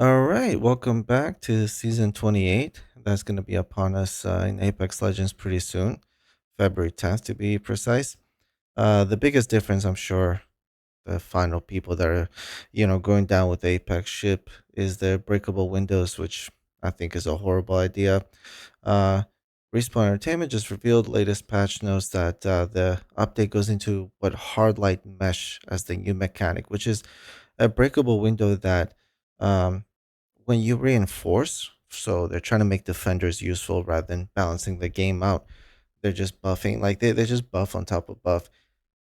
All right, welcome back to season 28. That's going to be upon us in Apex Legends pretty soon, February 10th to be precise. The biggest difference, I'm sure, the final people that are, going down with the Apex ship is the breakable windows, which I think is a horrible idea. Uh, Respawn Entertainment just revealed latest patch notes that the update goes into what hard light mesh as the new mechanic, which is a breakable window that um, when you reinforce, so they're trying to make defenders useful rather than balancing the game out. They're just buffing, like they just buff on top of buff,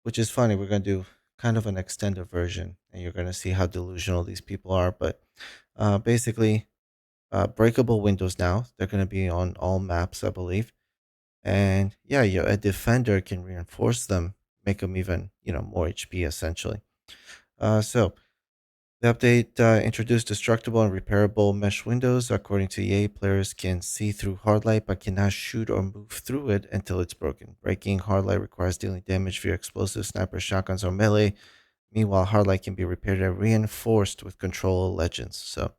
which is funny. We're going to do kind of an extended version and you're going to see how delusional these people are. But basically, breakable windows now, they're going to be on all maps, I believe. And yeah, a defender can reinforce them, make them even, more HP essentially. So the update introduced destructible and repairable mesh windows. According to EA, players can see through hardlight but cannot shoot or move through it until it's broken. Breaking hardlight requires dealing damage via explosives, snipers, shotguns, or melee. Meanwhile, hardlight can be repaired and reinforced with control legends. So,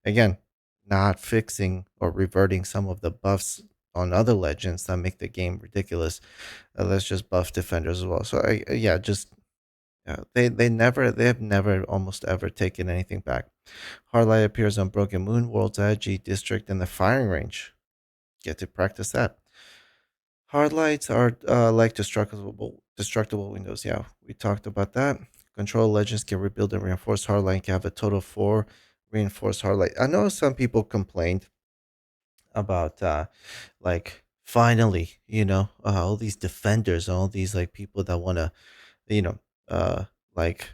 again, not fixing or reverting some of the buffs on other legends that make the game ridiculous. Let's just buff defenders as well. So, yeah, just they have never almost ever taken anything back. Hardlight appears on Broken Moon, World's Edge, E District, and the firing range. Get to practice that. Hardlights are like destructible windows. Yeah, we talked about that. Control legends can rebuild and reinforce hardlight. Can have a total of 4 reinforced hardlight. I know some people complained about like finally, all these defenders, all these like people that want to you know, like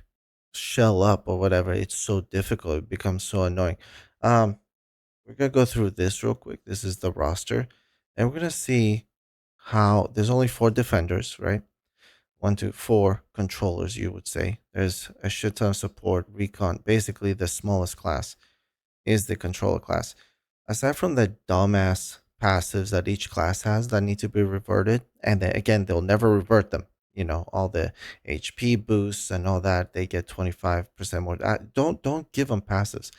shell up or whatever. It's so difficult. It becomes so annoying. Um, we're gonna go through this real quick. This is the roster, and we're gonna see how there's only 4 defenders, right? One, two, 4 controllers, you would say. There's a shit ton of support, recon. Basically, the smallest class is the controller class. Aside from the dumbass passives that each class has that need to be reverted, and then again, they'll never revert them. All the HP boosts and all that, they get 25% more. Don't give them passives.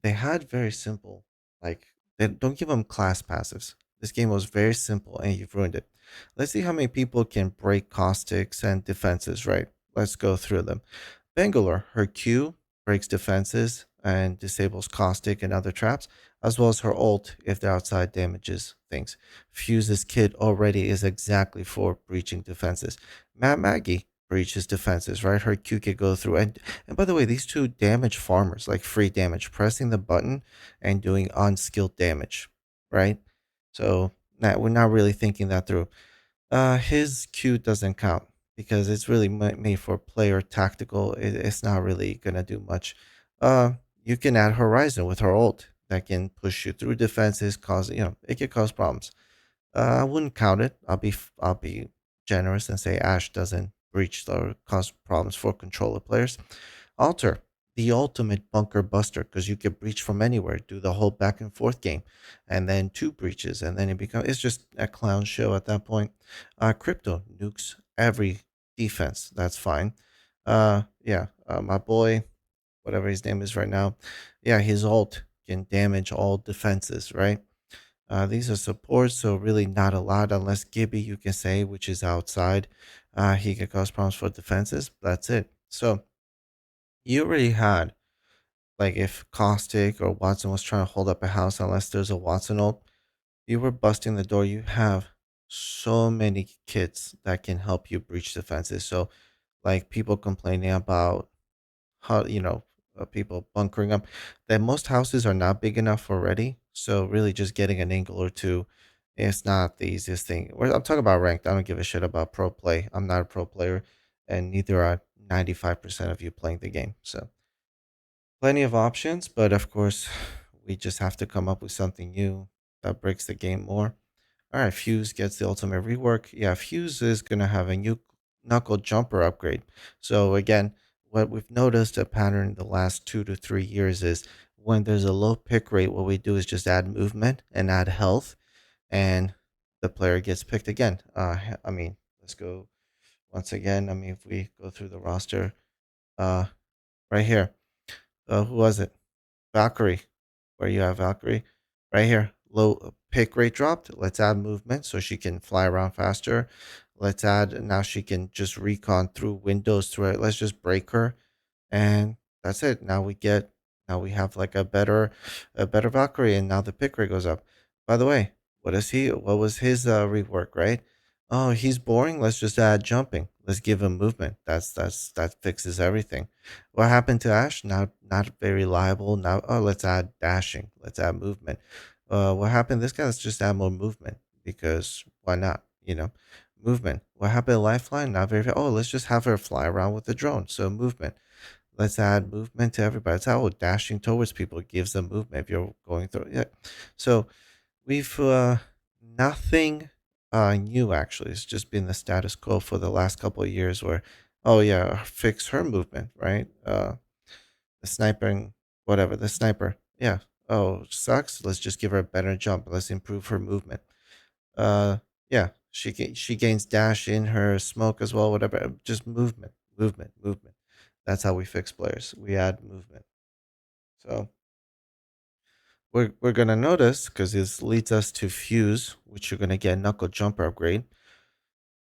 They had very simple, like they don't give them class passives. This game was very simple, and you've ruined it. Let's see how many people can break caustics and defenses. Right? Let's go through them. Bangalore, her Q breaks defenses and disables caustic and other traps, as well as her ult if the outside damages things. Fuse's kit already is exactly for breaching defenses. Maggie breaches defenses, right? Her Q can go through. And by the way, these two damage farmers, like free damage, pressing the button and doing unskilled damage, right? So we're not really thinking that through. His Q doesn't count because it's really made for player tactical. It's not really gonna do much. You can add Horizon with her ult that can push you through defenses, cause it can cause problems. I wouldn't count it. I'll be generous and say Ash doesn't breach or cause problems for controller players. Alter, the ultimate bunker buster, because you can breach from anywhere, do the whole back and forth game, and then 2 breaches, and then it's just a clown show at that point. Crypto nukes every defense. That's fine. Yeah, my boy, whatever his name is right now, yeah, his ult can damage all defenses, right? These are supports, so really not a lot unless Gibby, you can say, which is outside. He can cause problems for defenses. That's it. So you already had, like, if Caustic or Watson was trying to hold up a house, unless there's a Watson ult, you were busting the door. You have so many kits that can help you breach defenses. So, like, people complaining about how people bunkering up. That most houses are not big enough already. So really, just getting an angle or two, it's not the easiest thing. I'm talking about ranked. I don't give a shit about pro play. I'm not a pro player, and neither are 95% of you playing the game. So plenty of options, but of course, we just have to come up with something new that breaks the game more. All right, Fuse gets the ultimate rework. Yeah, Fuse is going to have a new knuckle jumper upgrade. So, again, what we've noticed a pattern the last 2 to 3 years is when there's a low pick rate, what we do is just add movement and add health, and the player gets picked again. I mean, let's go once again. I mean, if we go through the roster, uh, right here, who was it? Valkyrie, where you have Valkyrie, right here. Low pick rate dropped. Let's add movement so she can fly around faster. Let's add now she can just recon through windows through it. Let's just break her and that's it. Now we have like a better Valkyrie, and now the pick rate goes up. By the way, what was his rework, right? Oh, he's boring. Let's just add jumping. Let's give him movement. That fixes everything. What happened to Ash? Not very reliable. Now let's add dashing. Let's add movement. What happened to this guy? Let's just add more movement because why not? Movement. What happened to Lifeline? Not very. Oh, let's just have her fly around with the drone. So movement. Let's add movement to everybody. It's how dashing towards people gives them movement if you're going through. Yeah. So we've nothing new actually. It's just been the status quo for the last couple of years where, oh yeah, fix her movement, right? The sniping, whatever, the sniper. Yeah. Oh, sucks. Let's just give her a better jump. Let's improve her movement. Uh, yeah, she gains dash in her smoke as well. Whatever, just movement, movement. That's how we fix players. We add movement. So we're gonna notice because this leads us to Fuse, which you're gonna get knuckle jumper upgrade.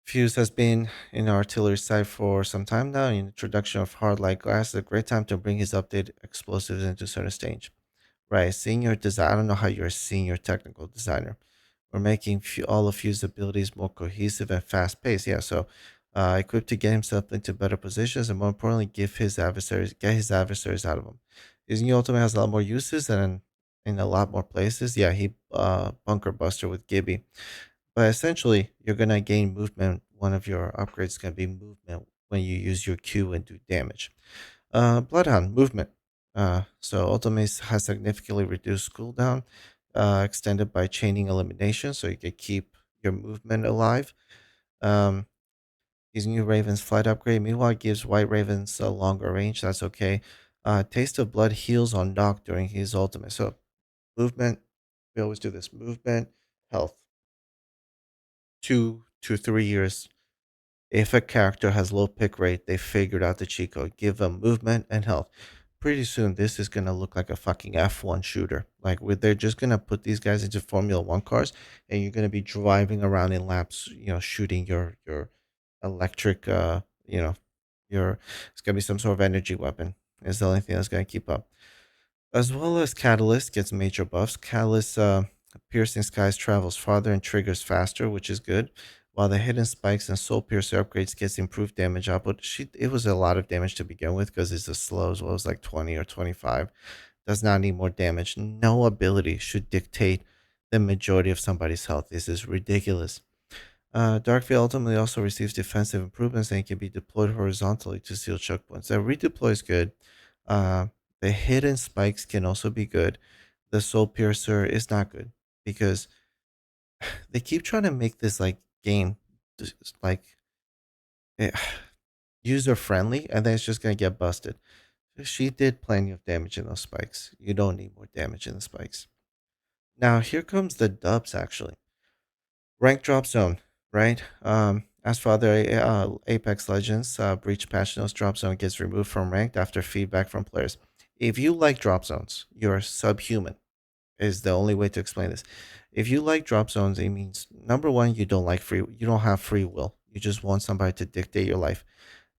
Fuse has been in the artillery side for some time now. Introduction of hard light glass is a great time to bring his updated explosives into certain stage. Right, senior design. I don't know how you're a senior technical designer. We're making all of Fuse's abilities more cohesive and fast paced. Yeah, so equipped to get himself into better positions and more importantly, get his adversaries out of him. His new ultimate has a lot more uses and in a lot more places. Yeah, he bunker buster with Gibby. But essentially, you're gonna gain movement. One of your upgrades is gonna be movement when you use your Q and do damage. Bloodhound movement. So Ultimate has significantly reduced cooldown, extended by chaining elimination, so you can keep your movement alive. Um, his new Raven's flight upgrade, meanwhile, gives White Ravens a longer range. That's okay. Taste of Blood heals on knock during his ultimate. So movement, we always do this. Movement, health, 2 to 3 years. If a character has low pick rate, they figured out the cheat code. Give them movement and health. Pretty soon, this is gonna look like a fucking F1 shooter. Like, they're just gonna put these guys into Formula One cars, and you're gonna be driving around in laps, shooting your electric, your it's gonna be some sort of energy weapon. Is the only thing that's gonna keep up. As well as Catalyst gets major buffs. Catalyst piercing skies travels farther and triggers faster, which is good. While the hidden spikes and soul piercer upgrades gets improved damage output. It was a lot of damage to begin with because it's a slow as well as like 20 or 25. Does not need more damage. No ability should dictate the majority of somebody's health. This is ridiculous. Darkveil ultimately also receives defensive improvements and can be deployed horizontally to seal choke points. The redeploy is good. Uh, the hidden spikes can also be good. The soul piercer is not good because they keep trying to make this like game like user friendly, and then it's just gonna get busted. She did plenty of damage in those spikes. You don't need more damage in the spikes. Now here comes the dubs actually. Rank drop zone, right? As for other Apex Legends, Breach patch notes drop zone gets removed from ranked after feedback from players. If you like drop zones, you're subhuman. Is the only way to explain this. If you like drop zones, it means number one, you don't have free will. You just want somebody to dictate your life.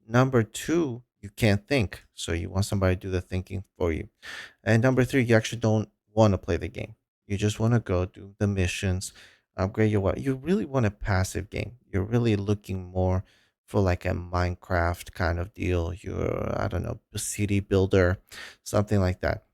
Number two, you can't think, so you want somebody to do the thinking for you. And number three, you actually don't want to play the game. You just want to go do the missions, upgrade your weapon. You really want a passive game. You're really looking more for like a Minecraft kind of deal. I don't know, a city builder, something like that.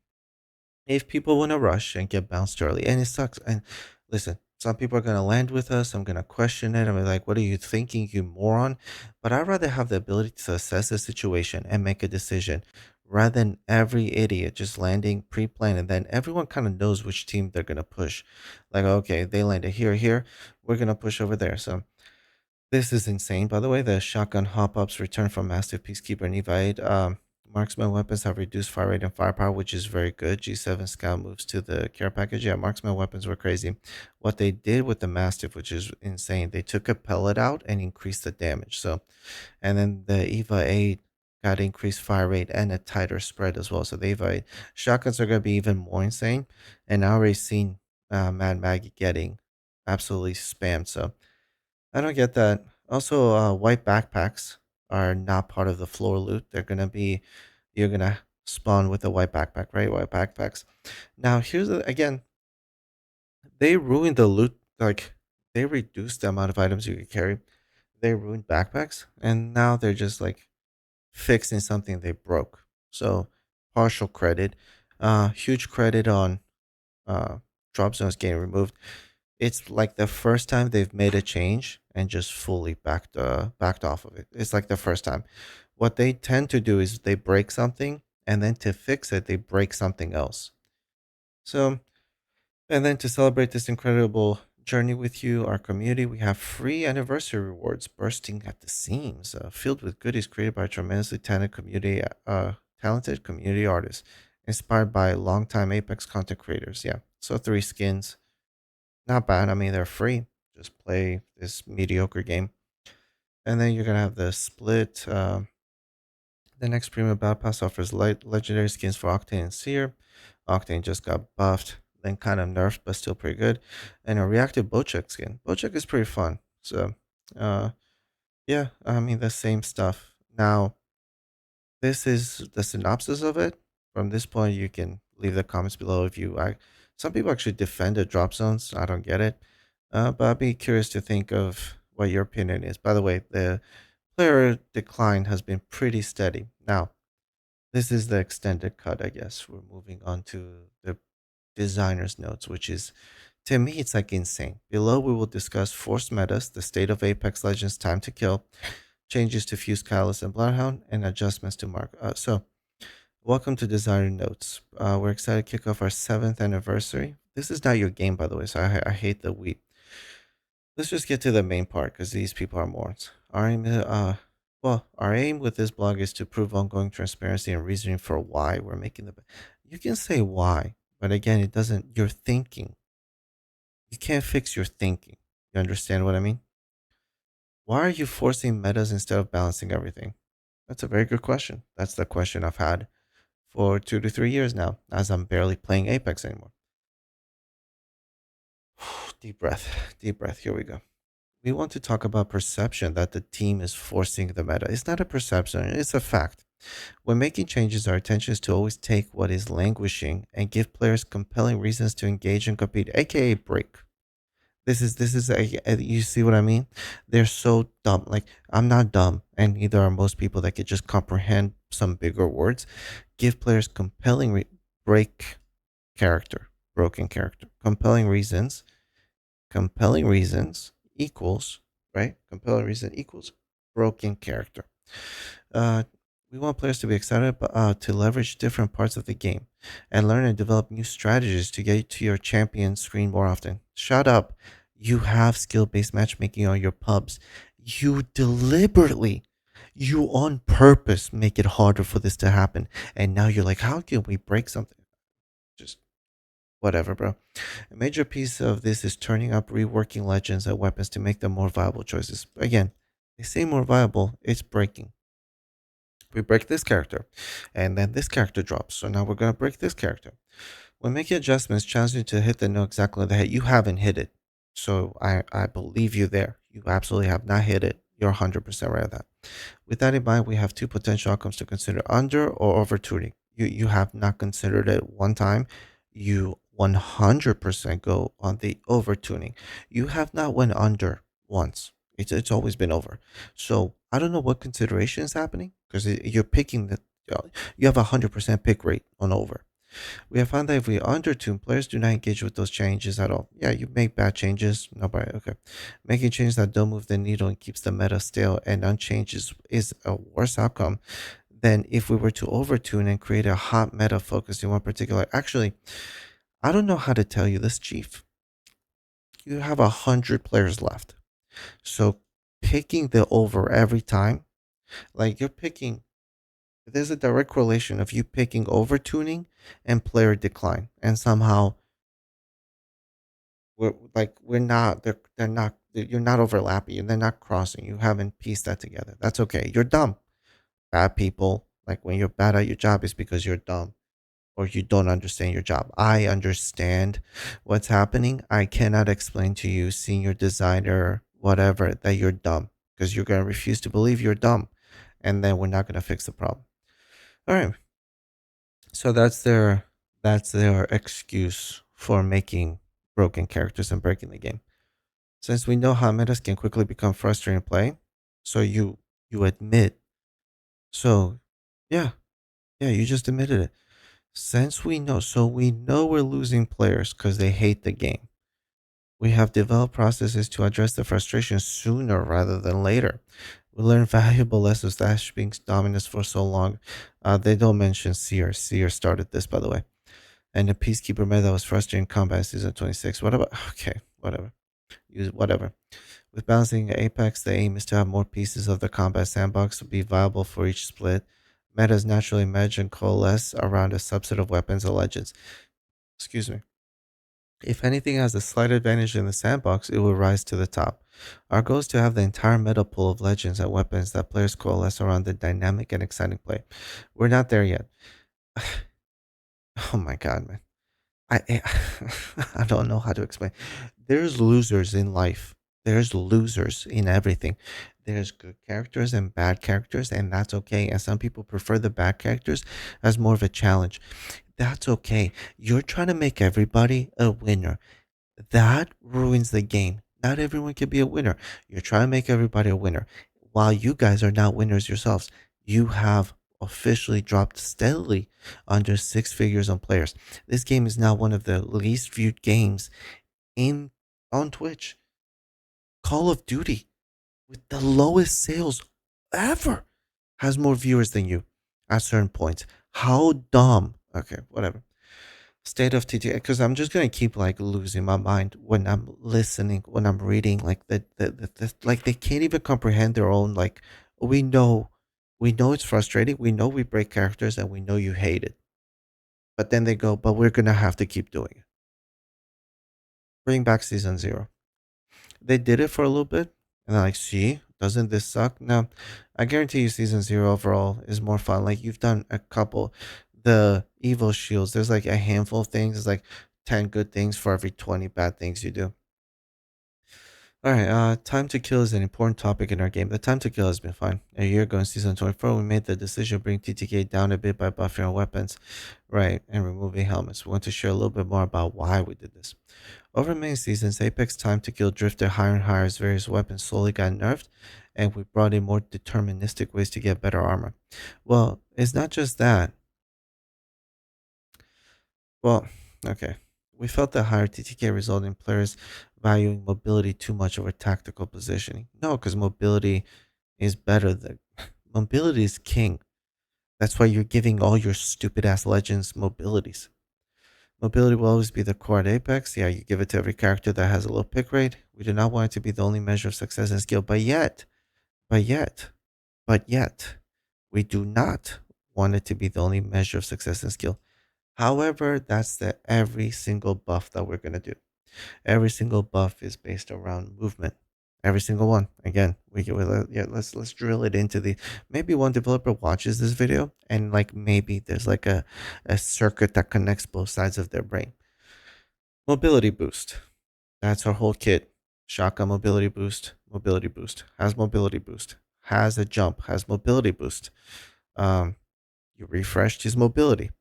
If people want to rush and get bounced early, and it sucks. And listen, some people are going to land with us. I'm going to question it. I'm like, what are you thinking, you moron? But I'd rather have the ability to assess the situation and make a decision rather than every idiot just landing pre planned and then everyone kind of knows which team they're going to push. Like, okay, they landed here. We're going to push over there. So this is insane. By the way, the shotgun hop ups return from Massive Peacekeeper and Evade. Marksman weapons have reduced fire rate and firepower, which is very good. G7 Scout moves to the care package. Yeah, marksman weapons were crazy. What they did with the Mastiff, which is insane, they took a pellet out and increased the damage. So, and then the Eva 8 got increased fire rate and a tighter spread as well. So they've shotguns are going to be even more insane. And I already seen Mad Maggie getting absolutely spammed. So I don't get that. Also, white backpacks are not part of the floor loot. They're gonna be you're gonna spawn with a white backpack, right? White backpacks. Now, here's the again, they ruined the loot. Like they reduced the amount of items you could carry. They ruined backpacks, and now they're just like fixing something they broke. So partial credit, huge credit on uh, drop zones getting removed. It's like the first time they've made a change and just fully backed off of it. It's like the first time. What they tend to do is they break something and then to fix it they break something else. So and then to celebrate this incredible journey with you, our community, we have free anniversary rewards bursting at the seams, filled with goodies created by tremendously talented community artists, inspired by longtime Apex content creators. Yeah, so three skins, not bad. I mean, they're free. Just play this mediocre game, and then you're gonna have the split. The next premium battle pass offers legendary skins for Octane and Seer. Octane just got buffed, then kind of nerfed, but still pretty good. And a reactive Bochek skin. Bochek is pretty fun. So, uh, yeah, I mean the same stuff. Now, this is the synopsis of it. From this point, you can leave the comments below if you. Some people actually defend the drop zones. I don't get it, but I'd be curious to think of what your opinion is. By the way, the player decline has been pretty steady. Now, this is the extended cut, I guess. We're moving on to the designer's notes, which is, to me, it's like insane. Below, we will discuss forced metas, the state of Apex Legends Time to Kill, changes to Fuse Catalyst and Bloodhound, and adjustments to Mark. Welcome to Designer Notes. We're excited to kick off our 7th anniversary. This is not your game, by the way, so I hate the we. Let's just get to the main part because these people are morons. Our aim with this blog is to prove ongoing transparency and reasoning for why we're making the. You can say why, but again, it doesn't. Your thinking. You can't fix your thinking. You understand what I mean? Why are you forcing metas instead of balancing everything? That's a very good question. That's the question I've had for 2 to 3 years now, as I'm barely playing Apex anymore. Deep breath, deep breath. Here we go. We want to talk about perception that the team is forcing the meta. It's not a perception, it's a fact. When making changes, our attention is to always take what is languishing and give players compelling reasons to engage and compete, aka break. You see what I mean? They're so dumb. Like I'm not dumb, and neither are most people that could just comprehend some bigger words. Give players break character, broken character, compelling reasons equals right. Compelling reason equals broken character. Uh, we want players to be excited to leverage different parts of the game and learn and develop new strategies to get to your champion screen more often. Shut up. You have skill based matchmaking on your pubs. You deliberately, you on purpose make it harder for this to happen. And now you're like, how can we break something? Just whatever, bro. A major piece of this is turning up reworking legends and weapons to make them more viable choices. Again, they say more viable, it's breaking. We break this character, and then this character drops. So now we're gonna break this character. When making adjustments, challenge you to hit the note exactly on the head. You haven't hit it, so I believe you there. You absolutely have not hit it. You're 100% right of that. With that in mind, we have two potential outcomes to consider: under or over tuning. You have not considered it one time. You 100% go on the over tuning. You have not went under once. It's always been over. So I don't know what consideration is happening because you're picking you have a 100% pick rate on over. We have found that if we undertune, players do not engage with those changes at all. Yeah, you make bad changes. Nobody, okay. Making changes that don't move the needle and keeps the meta stale and unchanged is a worse outcome than if we were to overtune and create a hot meta focused in one particular. Actually, I don't know how to tell you this, Chief. You have 100 players left. So picking the over every time, like you're picking, there's a direct correlation of you picking overtuning and player decline. And somehow we're not they're not you're not overlapping and they're not crossing. You haven't pieced that together. That's okay. You're dumb. bad people, like when you're bad at your job, is because you're dumb or you don't understand your job. I understand what's happening. I cannot explain to you, senior designer, whatever, that you're dumb because you're going to refuse to believe you're dumb. And then we're not going to fix the problem. All right. So that's their excuse for making broken characters and breaking the game. Since we know how metas can quickly become frustrating to play, so you admit. So yeah, yeah, you just admitted it. Since we know we're losing players because they hate the game. We have developed processes to address the frustration sooner rather than later. We learn valuable lessons that being dominant for so long. They don't mention Seer. Seer started this, by the way. And the Peacekeeper meta was frustrating in combat season 26. What about? Okay, whatever. Use whatever. With balancing Apex, the aim is to have more pieces of the combat sandbox to be viable for each split. Metas naturally merge and coalesce around a subset of weapons or legends. Excuse me. If anything has a slight advantage in the sandbox, it will rise to the top. Our goal is to have the entire meta pool of legends and weapons that players coalesce around the dynamic and exciting play. We're not there yet. Oh my god, man. I I don't know how to explain. There's losers in life. There's losers in everything. There's good characters and bad characters, and that's okay. And some people prefer the bad characters as more of a challenge. That's okay. You're trying to make everybody a winner. That ruins the game. Not everyone can be a winner. You're trying to make everybody a winner. While you guys are not winners yourselves, you have officially dropped steadily under six figures on players. This game is now one of the least viewed games in on Twitch. Call of Duty, with the lowest sales ever, has more viewers than you at certain points. How dumb. Okay, whatever. State of TTA, because I'm just gonna keep like losing my mind when I'm listening, when I'm reading, like like they can't even comprehend their own. Like we know, we know it's frustrating. We know we break characters, and we know you hate it. But then they go, but we're gonna have to keep doing it. Bring back season zero. They did it for a little bit, and they're like, see, doesn't this suck? No, I guarantee you, season zero overall is more fun. Like you've done a couple, the evil shields. There's like a handful of things. It's like 10 good things for every 20 bad things you do. All right, time to kill is an important topic in our game. The time to kill has been fine. A year ago in season 24, we made the decision to bring TTK down a bit by buffing our weapons, right, and removing helmets. We want to share a little bit more about why we did this. Over many seasons, Apex time to kill drifted higher and higher as various weapons slowly got nerfed, and we brought in more deterministic ways to get better armor. Well, it's not just that. Well, okay. We felt that higher TTK resulted in players valuing mobility too much over tactical positioning. No, because mobility is better than mobility is king. That's why you're giving all your stupid ass legends mobilities. Mobility will always be the core at Apex. Yeah, you give it to every character that has a low pick rate. We do not want it to be the only measure of success and skill, but yet, but yet, we do not want it to be the only measure of success and skill. However, that's the every single buff that we're gonna do. Every single buff is based around movement. Every single one. Again, yeah. Let's drill it into the. Maybe one developer watches this video and like maybe there's like a circuit that connects both sides of their brain. Mobility boost. That's our whole kit. Shotgun mobility boost, has mobility boost, has a jump, has mobility boost. Um, you refreshed his mobility,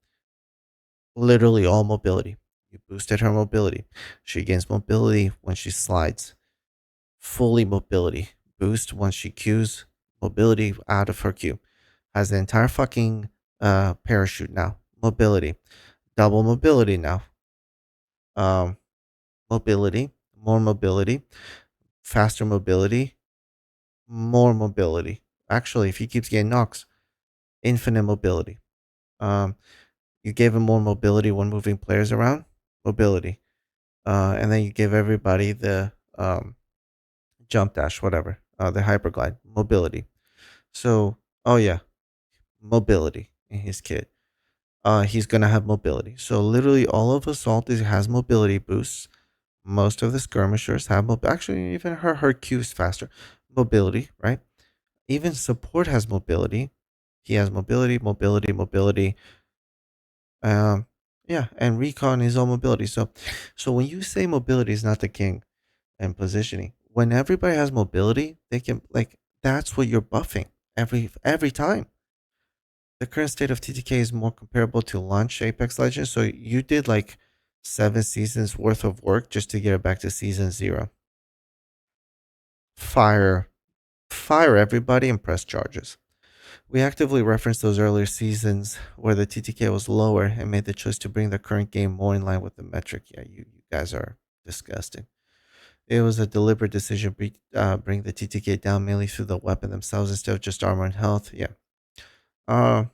literally all mobility. You boosted her mobility. She gains mobility when she slides, fully mobility. Boost once she cues, mobility out of her queue. Has the entire fucking parachute now. Mobility. Double mobility now. Um, mobility, more mobility, faster mobility, more mobility. Actually, if he keeps getting knocks, infinite mobility. Um, you gave him more mobility when moving players around. Mobility. And then you give everybody the jump dash, whatever, the hyperglide, mobility. So, oh yeah, mobility in his kit. He's gonna have mobility. So literally, all of Assault has mobility boosts. Most of the skirmishers have actually even her Q is faster. Mobility, right? Even support has mobility. He has mobility, mobility, mobility. Um, yeah, and recon is all mobility. So when you say mobility is not the king and positioning, when everybody has mobility, they can like that's what you're buffing every time. The current state of TTK is more comparable to launch Apex Legends. So you did like 7 seasons worth of work just to get it back to season zero. Fire, fire everybody and press charges. We actively referenced those earlier seasons where the TTK was lower and made the choice to bring the current game more in line with the metric. Yeah, you guys are disgusting. It was a deliberate decision to bring the TTK down mainly through the weapon themselves instead of just armor and health. Yeah. Uh,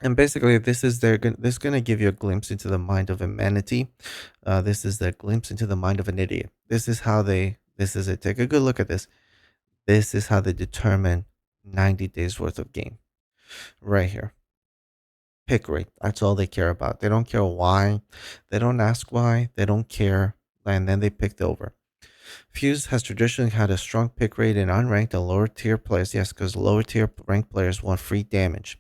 and basically, this is gonna give you a glimpse into the mind of a manatee. This is the glimpse into the mind of an idiot. This is how they. This is it. Take a good look at this. This is how they determine 90 days worth of game. Right here. Pick rate. That's all they care about. They don't care why. They don't ask why. They don't care. And then they picked over. Fuse has traditionally had a strong pick rate in unranked and lower tier players. Yes, because lower tier ranked players want free damage.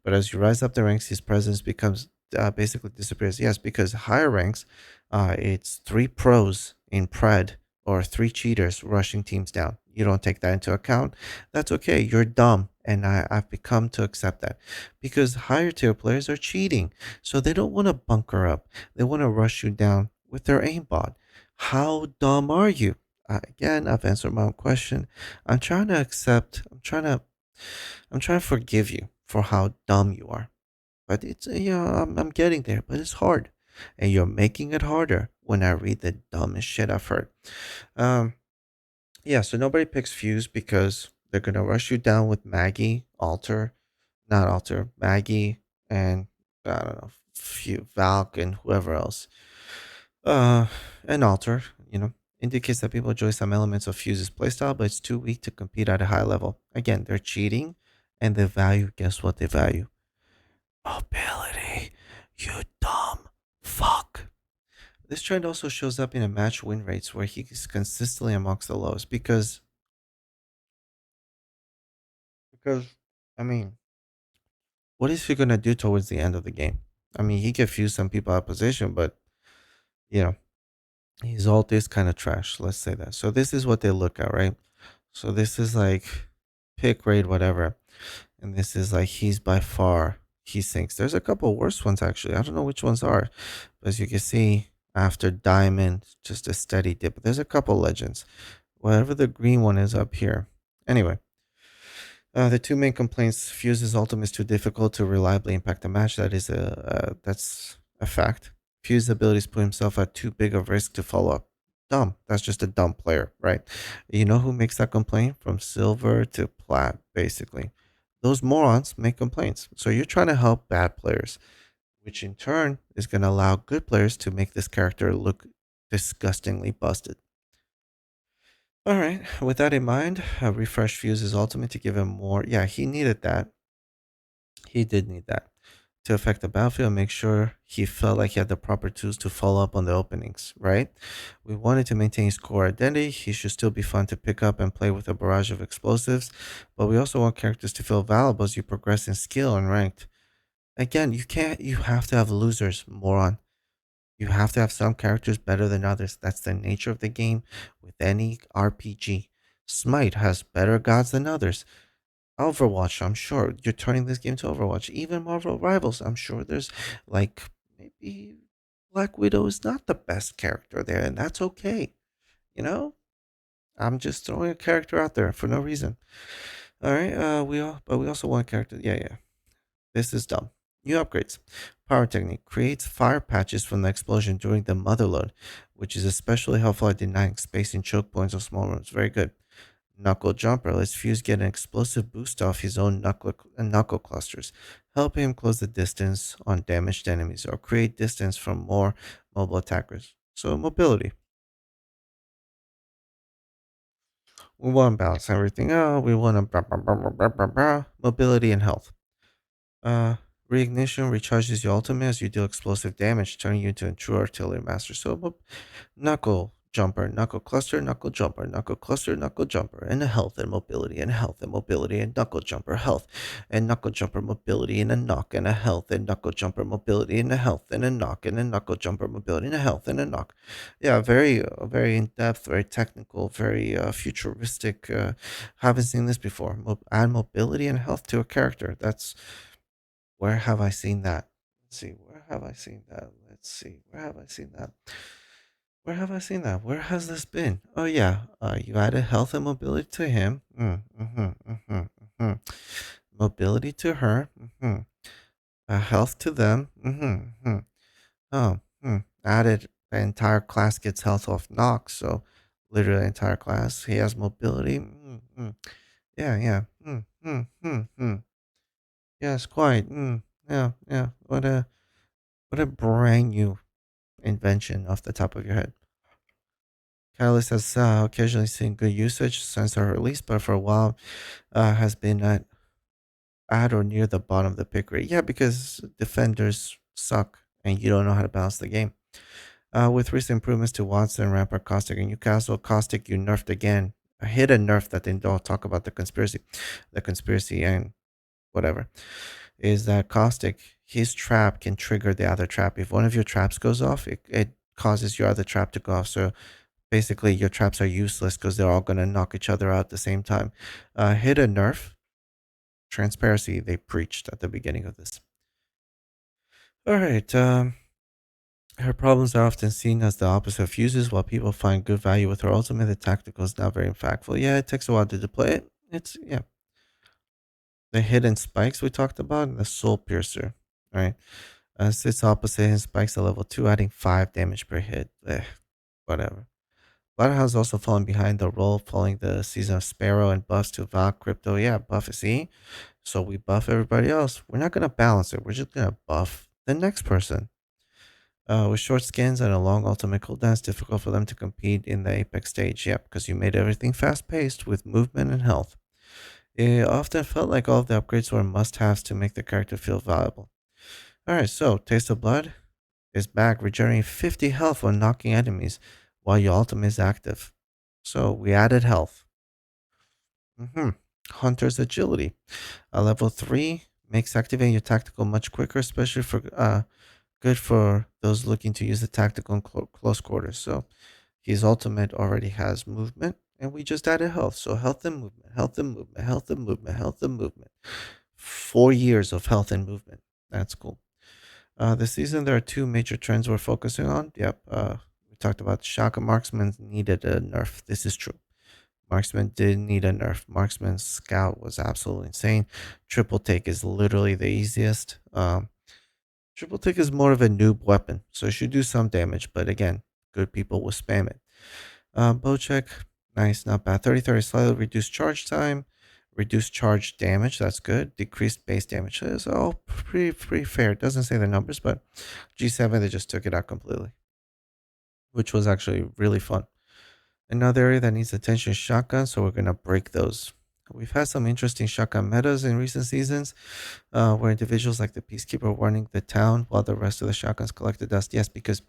But as you rise up the ranks, his presence becomes basically disappears. Yes, because higher ranks, it's three pros in Pred or three cheaters rushing teams down. You don't take that into account. That's okay. You're dumb. And I've become to accept that because higher tier players are cheating. So they don't want to bunker up. They want to rush you down with their aimbot. How dumb are you? Again, I've answered my own question. I'm trying to accept. I'm trying to forgive you for how dumb you are. But it's yeah, I'm getting there, but it's hard, and you're making it harder when I read the dumbest shit I've heard. Um, yeah. So nobody picks Fuse because they're gonna rush you down with Maggie, Alter, not Alter, Maggie, and I don't know, Valk, and whoever else. Uh, an Alter, indicates that people enjoy some elements of Fuse's playstyle, but it's too weak to compete at a high level. Again, they're cheating, and they value. Guess what they value? Mobility. You dumb fuck. This trend also shows up in a match win rates where he's consistently amongst the lowest because I mean, what is he gonna do towards the end of the game? I mean, he can fuse some people out of position, but you know, his ult is kind of trash. Let's say that. So this is what they look at, right? So this is like pick rate, whatever. And this is like he's by far he sinks. There's a couple worse ones actually. I don't know which ones are, but as you can see, after diamond, just a steady dip. There's a couple legends. Whatever the green one is up here. Anyway, the two main complaints: Fuse's ultimate is too difficult to reliably impact the match. That's a fact. Fuse's abilities put himself at too big of risk to follow up. Dumb. That's just a dumb player, right? You know who makes that complaint? From silver to plat, basically. Those morons make complaints. So you're trying to help bad players, which in turn is going to allow good players to make this character look disgustingly busted. All right. With that in mind, refresh Fuse's ultimate to give him more. Yeah, he needed that. He did need that to affect the battlefield, make sure he felt like he had the proper tools to follow up on the openings, right? We wanted to maintain his core identity. He should still be fun to pick up and play with a barrage of explosives, but we also want characters to feel valuable as you progress in skill and ranked. Again, you have to have losers, moron. You have to have some characters better than others. That's the nature of the game with any RPG. Smite has better gods than others. Overwatch, I'm sure you're turning this game to Overwatch. Even Marvel Rivals, I'm sure there's like maybe Black Widow is not the best character there, and that's okay. You know, I'm just throwing a character out there for no reason. All right, but we also want character. Yeah, yeah. This is dumb. New upgrades. Power technique creates fire patches from the explosion during the motherload, which is especially helpful at denying space in choke points of small rooms. Very good. Knuckle Jumper lets Fuse get an explosive boost off his own knuckle clusters, helping him close the distance on damaged enemies or create distance from more mobile attackers. So, mobility. We want to balance everything out. We want to mobility and health. Uh, Reignition recharges your ultimate as you deal explosive damage, turning you into a true artillery master. So, Knuckle jumper, knuckle cluster, knuckle jumper, knuckle cluster, knuckle jumper, and a health and mobility, and health and mobility, and knuckle jumper, health, and knuckle jumper mobility, and a knock, and a health, and knuckle jumper mobility, and a health, and a knock, and a knuckle jumper mobility, and a health, and a knock. Yeah, very in depth, very technical, very futuristic. Haven't seen this before. Add mobility and health to a character. That's where have I seen that? Let's see. Where have I seen that? Let's see. Where have I seen that? Where have I seen that? Where has this been? Oh yeah, you added health and mobility to him. Mobility to her. Health to them. Oh, added the entire class gets health off knocks, so literally the entire class. He has mobility. Yeah, yeah. Yes, quite. Yeah, yeah. What a brand new invention off the top of your head. Catalyst has occasionally seen good usage since our release, but for a while has been at or near the bottom of the pick rate. Yeah, because defenders suck and you don't know how to balance the game. With recent improvements to Watson, Rampart, Caustic, and Newcastle, Caustic you nerfed again. A hidden nerf that they don't talk about the conspiracy. The conspiracy and whatever is that Caustic, his trap can trigger the other trap. If one of your traps goes off, it causes your other trap to go off. So basically, your traps are useless because they're all going to knock each other out at the same time. Hit a nerf. Transparency, they preached at the beginning of this. All right. Her problems are often seen as the opposite of fuses, while people find good value with her ultimate. The tactical is not very impactful. Yeah, it takes a while to deploy it. It's, yeah. The hidden spikes we talked about, and the soul piercer. All right. Sits opposite his spikes at level 2, adding 5 damage per hit. Whatever. Lighthouse also falling behind the role following the season of Sparrow and buffs to Val Crypto. Yeah, buff it. See? So we buff everybody else. We're not going to balance it. We're just going to buff the next person. With short skins and a long ultimate cooldown, it's difficult for them to compete in the Apex stage. Yep, because you made everything fast paced with movement and health. It often felt like all of the upgrades were must haves to make the character feel valuable. Alright, so Taste of Blood is back, regenerating 50 health when knocking enemies while your ultimate is active. So we added health. Hunter's Agility. Level 3 makes activating your tactical much quicker, especially for good for those looking to use the tactical in close quarters. So his ultimate already has movement, and we just added health. So health and movement, health and movement, health and movement, health and movement. 4 years of health and movement. That's cool. This season, there are two major trends we're focusing on. Yep. We talked about shotgun marksman needed a nerf. This is true. Marksman did need a nerf. Marksman's scout was absolutely insane. Triple take is literally the easiest. Triple take is more of a noob weapon, so it should do some damage, but again, good people will spam it. Bow check, nice, not bad. 30-30, slightly reduced charge time, reduced charge damage, that's good. Decreased base damage, that's all pretty fair. It doesn't say the numbers, but G7, they just took it out completely, which was actually really fun. Another area that needs attention is shotgun, so we're going to break those. We've had some interesting shotgun metas in recent seasons where individuals like the Peacekeeper are running the town while the rest of the shotguns collect the dust. Yes, because,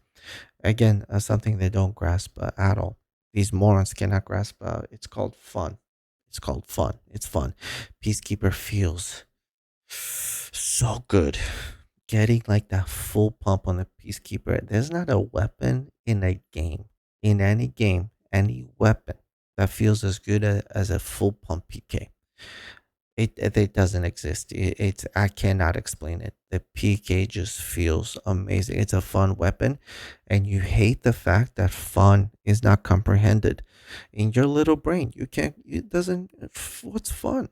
again, something they don't grasp at all. These morons cannot grasp. It's called fun. It's called fun. It's fun. Peacekeeper feels so good. Getting like that full pump on the Peacekeeper. There's not a weapon in a game, in any game, any weapon that feels as good as a full pump PK. It doesn't exist. It's I cannot explain it. The PK just feels amazing. It's a fun weapon, and you hate the fact that fun is not comprehended in your little brain. You can't. It doesn't. What's fun?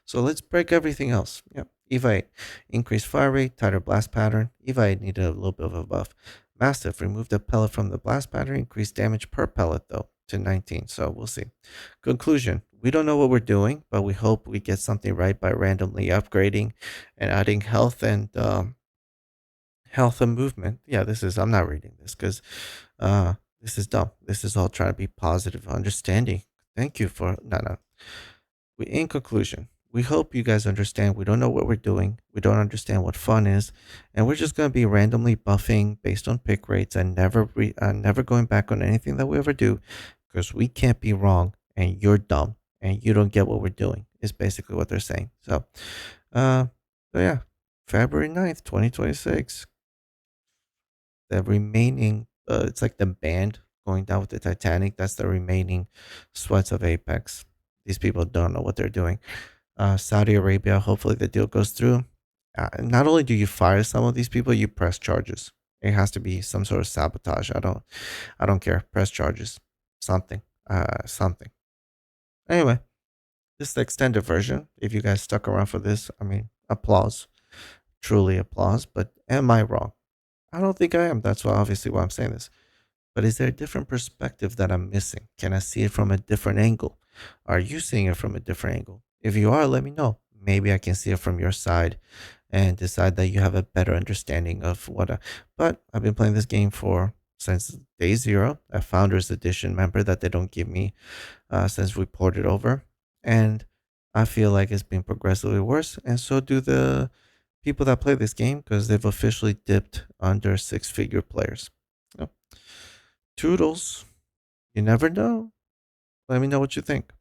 So let's break everything else. Yep. Evite, increased fire rate, tighter blast pattern. Evite needed a little bit of a buff. Mastiff, remove the pellet from the blast pattern, increase damage per pellet though to 19. So we'll see. Conclusion: we don't know what we're doing, but we hope we get something right by randomly upgrading and adding health and movement. Yeah, this is. I'm not reading this because this is dumb. This is all trying to be positive, understanding. Thank you for no. In conclusion, we hope you guys understand. We don't know what we're doing. We don't understand what fun is, and we're just gonna be randomly buffing based on pick rates and never going back on anything that we ever do, because we can't be wrong and you're dumb and you don't get what we're doing. Is basically what they're saying. Uh, so yeah, February 9th, 2026. The remaining, it's like the band going down with the Titanic. That's the remaining sweats of Apex. These people don't know what they're doing. Saudi Arabia, hopefully the deal goes through. Not only do you fire some of these people, you press charges. It has to be some sort of sabotage. I don't care. Press charges. Something. Something. Anyway, this is the extended version. If you guys stuck around for this, I mean, applause. Truly applause. But am I wrong? I don't think I am. That's obviously why I'm saying this. But is there a different perspective that I'm missing? Can I see it from a different angle? Are you seeing it from a different angle? If you are, let me know. Maybe I can see it from your side and decide that you have a better understanding of what. But I've been playing this game for since day zero, a founders edition member that they don't give me since we ported over, and I feel like it's been progressively worse. And so do the people that play this game because they've officially dipped under six-figure players. Yep. Toodles. You never know. Let me know what you think.